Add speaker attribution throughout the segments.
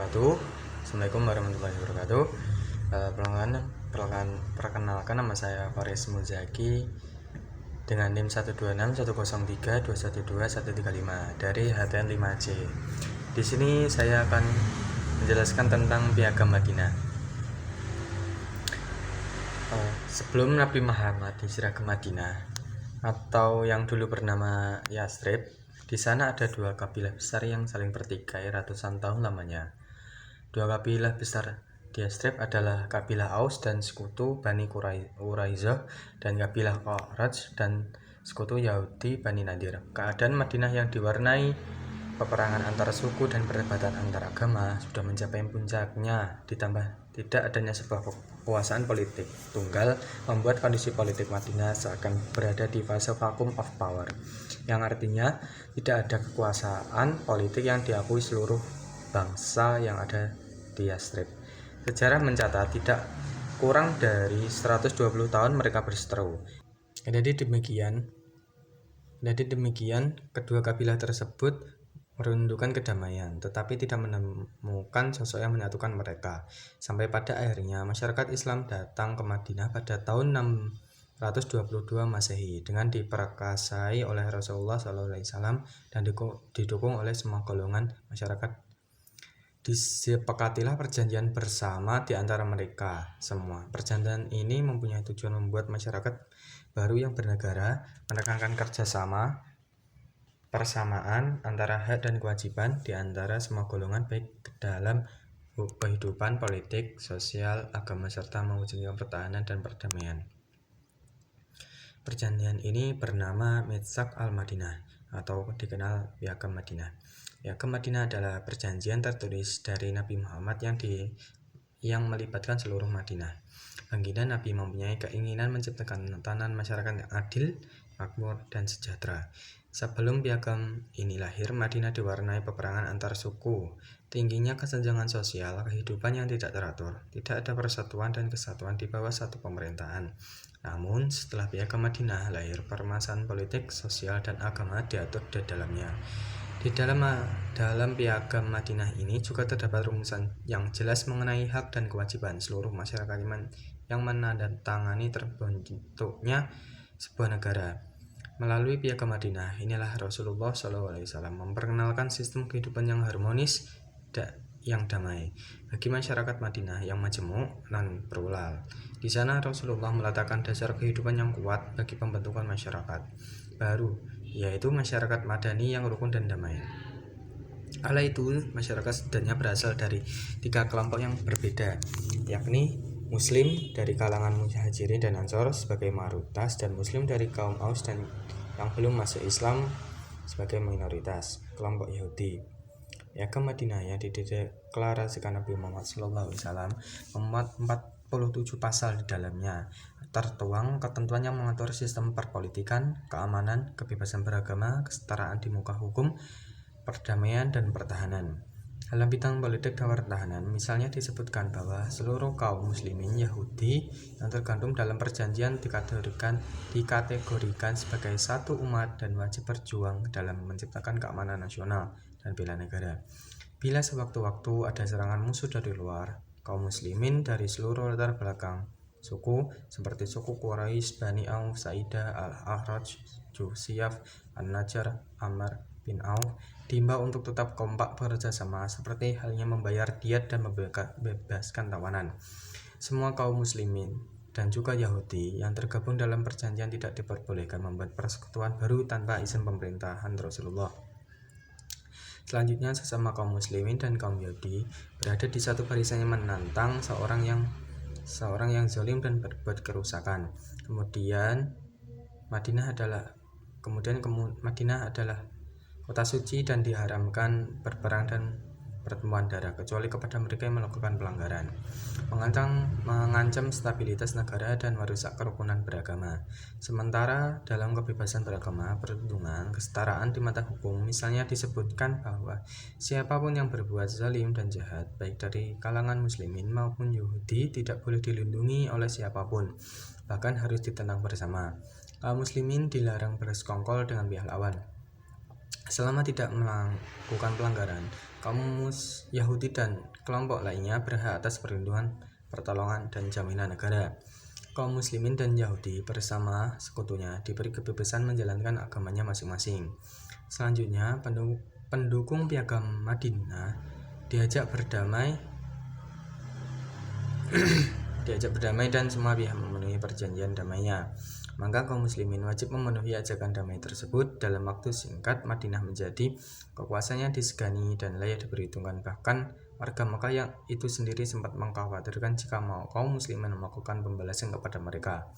Speaker 1: wabarakatuh. Assalamualaikum warahmatullahi wabarakatuh. Perkenalkan, nama saya Faris Muzaki dengan NIM 12610321235 dari HTN 5C. Di sini saya akan menjelaskan tentang Piagam Madinah. Sebelum Nabi Muhammad hijrah ke Madinah atau yang dulu bernama Yathrib, di sana ada dua kabilah besar yang saling bertikai ratusan tahun lamanya. Dua kabilah besar di Yathrib adalah kabilah Aus dan sekutu Bani Quraisyah dan kabilah Khazraj dan sekutu Yahudi Bani Nadir. Keadaan Madinah yang diwarnai peperangan antar suku dan perdebatan antar agama sudah mencapai puncaknya, ditambah tidak adanya sebuah kekuasaan politik tunggal membuat kondisi politik Madinah seakan berada di fase vacuum of power, yang artinya tidak ada kekuasaan politik yang diakui seluruh bangsa yang ada di Yathrib. Sejarah mencatat tidak kurang dari 120 tahun mereka berseteru. Jadi demikian, kedua kabilah tersebut merundukkan kedamaian, tetapi tidak menemukan sosok yang menyatukan mereka. Sampai pada akhirnya masyarakat Islam datang ke Madinah pada tahun 622 Masehi dengan diperkasai oleh Rasulullah SAW dan didukung oleh semua golongan masyarakat. Disepakatilah perjanjian bersama di antara mereka semua. Perjanjian ini mempunyai tujuan membuat masyarakat baru yang bernegara, menekankan kerjasama persamaan antara hak dan kewajiban di antara semua golongan baik dalam kehidupan politik, sosial, agama serta mewujudkan pertahanan dan perdamaian. Perjanjian ini bernama Mitsaq al-Madinah atau dikenal Piagam Madinah. Piagam Madinah adalah perjanjian tertulis dari Nabi Muhammad yang melibatkan seluruh Madinah. Baginda Nabi mempunyai keinginan menciptakan tatanan masyarakat yang adil, makmur, dan sejahtera. Sebelum piagam ini lahir, Madinah diwarnai peperangan antar suku, tingginya kesenjangan sosial, kehidupan yang tidak teratur, tidak ada persatuan dan kesatuan di bawah satu pemerintahan. Namun, setelah piagam Madinah lahir, permasalahan politik, sosial, dan agama diatur di dalamnya. Di dalam piagam Madinah ini juga terdapat rumusan yang jelas mengenai hak dan kewajiban seluruh masyarakat yang menandatangani terbentuknya sebuah negara. Melalui Piagam Madinah, inilah Rasulullah SAW memperkenalkan sistem kehidupan yang harmonis yang damai bagi masyarakat Madinah yang majemuk dan plural. Di sana Rasulullah meletakkan dasar kehidupan yang kuat bagi pembentukan masyarakat baru, yaitu masyarakat madani yang rukun dan damai. Kala itu, masyarakat sebenarnya berasal dari tiga kelompok yang berbeda, yakni Muslim dari kalangan Muhajirin dan Ansor sebagai mayoritas, dan Muslim dari kaum Aus dan yang belum masuk Islam sebagai minoritas, kelompok Yahudi. Piagam Madinah yang dideklarasikan Nabi Muhammad SAW memuat 47 pasal di dalamnya. Tertuang ketentuan yang mengatur sistem perpolitikan, keamanan, kebebasan beragama, kesetaraan di muka hukum, perdamaian, dan pertahanan. Dalam bidang politik dan pertahanan, misalnya disebutkan bahwa seluruh kaum muslimin Yahudi yang tergabung dalam perjanjian dikategorikan sebagai satu umat dan wajib berjuang dalam menciptakan keamanan nasional dan bela negara. Bila sewaktu-waktu ada serangan musuh dari luar, kaum muslimin dari seluruh latar belakang suku seperti suku Quraisy, Bani Auf, Saidah, Al-Akhraj, Jusiyaf, An-Najjar, Amr bin Auf diimbau untuk tetap kompak bekerja sama, seperti halnya membayar diat dan membebaskan tawanan. Semua kaum muslimin dan juga Yahudi yang tergabung dalam perjanjian tidak diperbolehkan membuat persekutuan baru tanpa izin pemerintahan Rasulullah. Selanjutnya, sesama kaum muslimin dan kaum Yahudi berada di satu barisan yang menantang seorang yang zalim dan berbuat kerusakan. Kemudian Madinah adalah kota suci dan diharamkan berperang dan pertemuan darah kecuali kepada mereka yang melakukan pelanggaran, mengancam stabilitas negara dan merusak kerukunan beragama. Sementara dalam kebebasan beragama, perlindungan, kesetaraan di mata hukum, misalnya disebutkan bahwa siapapun yang berbuat zalim dan jahat, baik dari kalangan muslimin maupun Yahudi, tidak boleh dilindungi oleh siapapun, bahkan harus ditentang bersama. Kaum muslimin dilarang bersekongkol dengan pihak lawan selama tidak melakukan pelanggaran. kaum Yahudi dan kelompok lainnya berhak atas perlindungan, pertolongan, dan jaminan negara. Kaum muslimin dan Yahudi bersama sekutunya diberi kebebasan menjalankan agamanya masing-masing. Selanjutnya, pendukung Piagam Madinah diajak berdamai dan semua pihak memenuhi perjanjian damainya. Maka kaum muslimin wajib memenuhi ajakan damai tersebut. Dalam waktu singkat, Madinah menjadi kekuasaannya disegani dan layak diperhitungkan. Bahkan warga Mekah yang itu sendiri sempat mengkhawatirkan jika kaum muslimin melakukan pembalasan kepada mereka.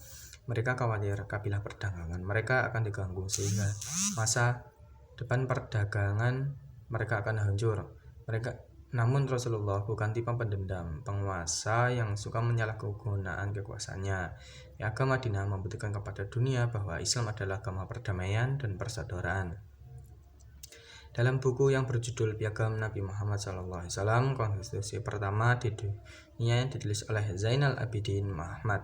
Speaker 1: Mereka khawatir kabilah perdagangan mereka akan diganggu sehingga masa depan perdagangan mereka akan hancur. Namun Rasulullah bukan tipe pendendam, penguasa yang suka menyalahgunakan kekuasaannya. Piagam Madinah membuktikan kepada dunia bahwa Islam adalah agama perdamaian dan persaudaraan. Dalam buku yang berjudul Piagam Nabi Muhammad SAW, konstitusi pertama di dunia yang ditulis oleh Zainal Abidin Muhammad,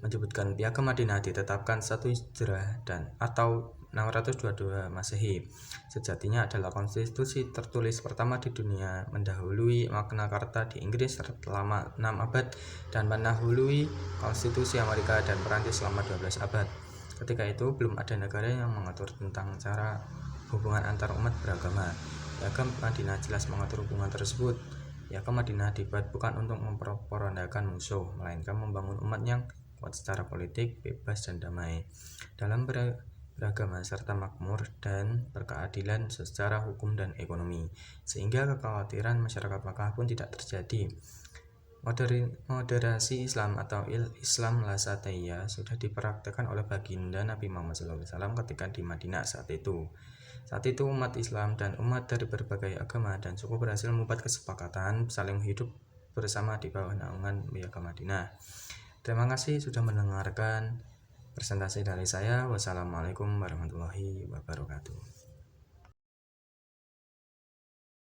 Speaker 1: menyebutkan Piagam Madinah ditetapkan 1 Hijrah dan atau 622 Masehi. Sejatinya adalah konstitusi tertulis pertama di dunia, mendahului Magna Carta di Inggris selama 6 abad dan mendahului konstitusi Amerika dan Perancis selama 12 abad. Ketika itu belum ada negara yang mengatur tentang cara hubungan antar umat beragama. Piagam Madinah jelas mengatur hubungan tersebut. Piagam Madinah dibuat bukan untuk memperondakan musuh, melainkan membangun umat yang kuat secara politik, bebas dan damai dalam beragama serta makmur dan berkeadilan secara hukum dan ekonomi, sehingga kekhawatiran masyarakat Makkah pun tidak terjadi. Moderasi Islam atau Islam Lasatiyah sudah dipraktekkan oleh baginda Nabi Muhammad SAW ketika di Madinah saat itu. Saat itu umat Islam dan umat dari berbagai agama dan suku berhasil membuat kesepakatan saling hidup bersama di bawah naungan Piagam Madinah. Terima kasih sudah mendengarkan presentasi dari saya. Wassalamualaikum warahmatullahi wabarakatuh.